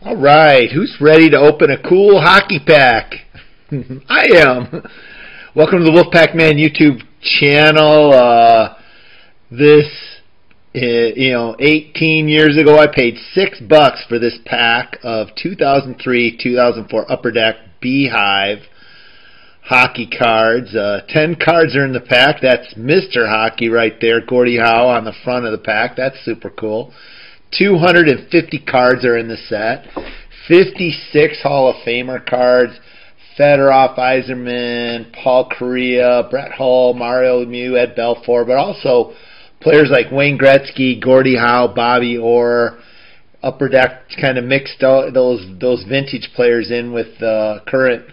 All right, who's ready to open a cool hockey pack? I am. Welcome to the Wolfpack Man YouTube channel. This, 18 years ago, I paid $6 for this pack of 2003-2004 Upper Deck Bee Hive hockey cards. 10 cards are in the pack. That's Mr. Hockey right there, Gordie Howe on the front of the pack. That's super cool. 250 cards are in the set. 56 Hall of Famer cards. Fedorov, Yzerman, Paul Kariya, Brett Hull, Mario Lemieux, Ed Belfour, but also players like Wayne Gretzky, Gordie Howe, Bobby Orr. Upper Deck kind of mixed those vintage players in with current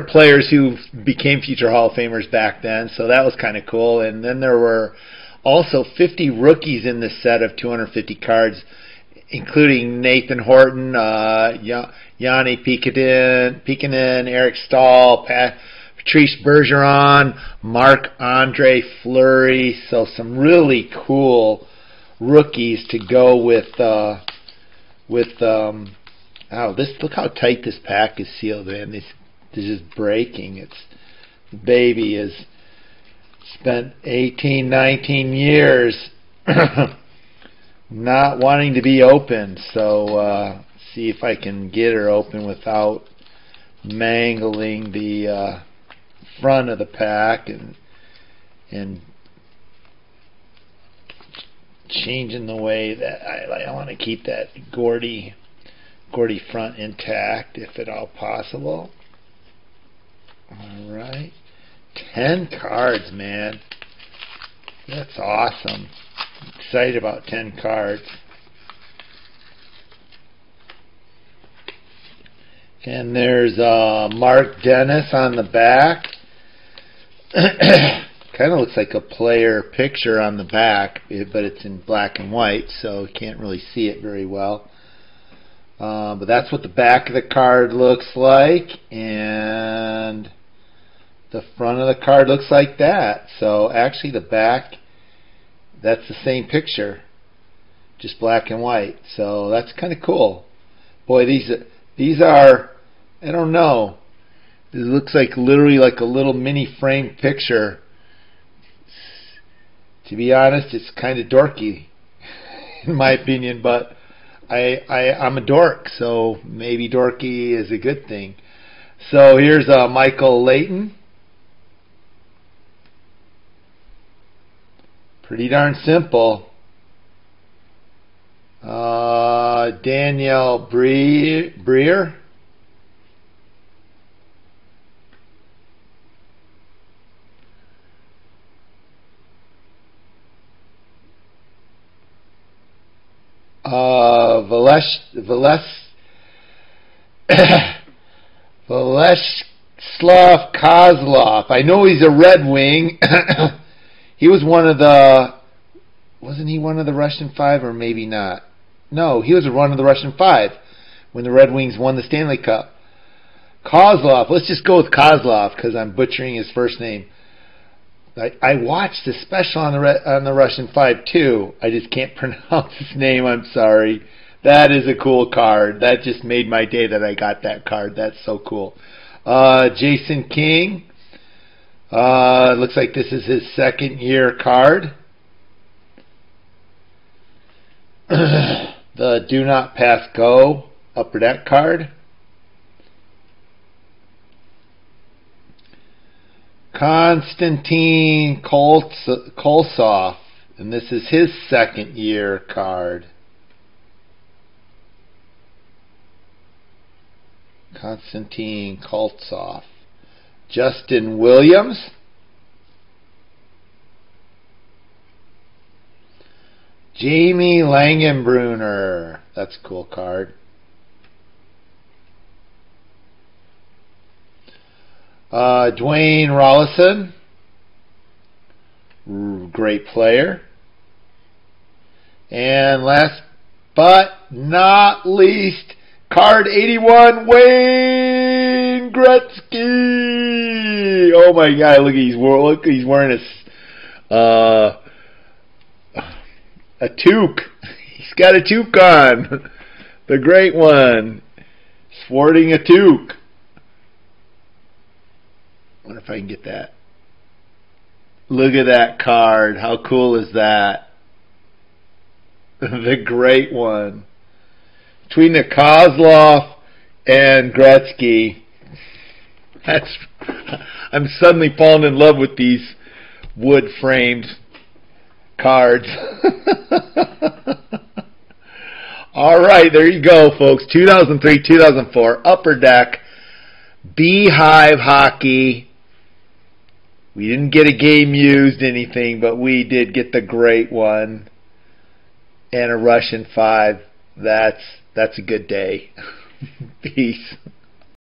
players who became future Hall of Famers back then. So that was kind of cool. And then there were also 50 rookies in this set of 250 cards, including Nathan Horton, Joni Pitkanen, Eric Staal, Patrice Bergeron, Marc-Andre Fleury. So some really cool rookies to go with. Look how tight this pack is sealed, man. This is just breaking. The baby is spent 18, 19 years not wanting to be opened. So see if I can get her open without mangling the front of the pack and changing the way that I want to keep that Gordie front intact, if at all possible. Alright. 10 cards, man. That's awesome. I'm excited about 10 cards. And there's Mark Dennis on the back. Kind of looks like a player picture on the back, but it's in black and white, so you can't really see it very well. But that's what the back of the card looks like, and the front of the card looks like that. So actually the back, that's the same picture, just black and white. So that's kind of cool. Boy, these are, I don't know, it looks like literally like a little mini frame picture. To be honest, it's kind of dorky in my opinion, but I'm a dork, so maybe dorky is a good thing. So here's Michael Layton. Pretty darn simple. Daniel Briere. Vyacheslav Kozlov. I know he's a Red Wing. He was one of the... Wasn't he one of the Russian Five, or maybe not? No, he was one of the Russian Five when the Red Wings won the Stanley Cup. Kozlov. Let's just go with Kozlov because I'm butchering his first name. I watched the special on the Russian Five too. I just can't pronounce his name. I'm sorry. That is a cool card. That just made my day that I got that card. That's so cool. Jason King. Looks like this is his second year card. The Do Not Pass Go Upper Deck card. Konstantin Koltsov, and this is his second year card. Konstantin Koltsov. Justin Williams. Jamie Langenbrunner. That's a cool card. Dwayne Rollison. Great player. And last but not least, card 81, Wayne Gretzky. Oh my God! Look, he's wearing a toque. He's got a toque on. The great one. Sporting a toque. Wonder if I can get that. Look at that card. How cool is that? The great one. Between the Kozlov and Gretzky. I'm suddenly falling in love with these wood framed cards. Alright, there you go, folks. 2003-2004 Upper Deck Bee Hive hockey. We didn't get a game used anything, but we did get the great one. And a Russian 5. That's a good day. Peace.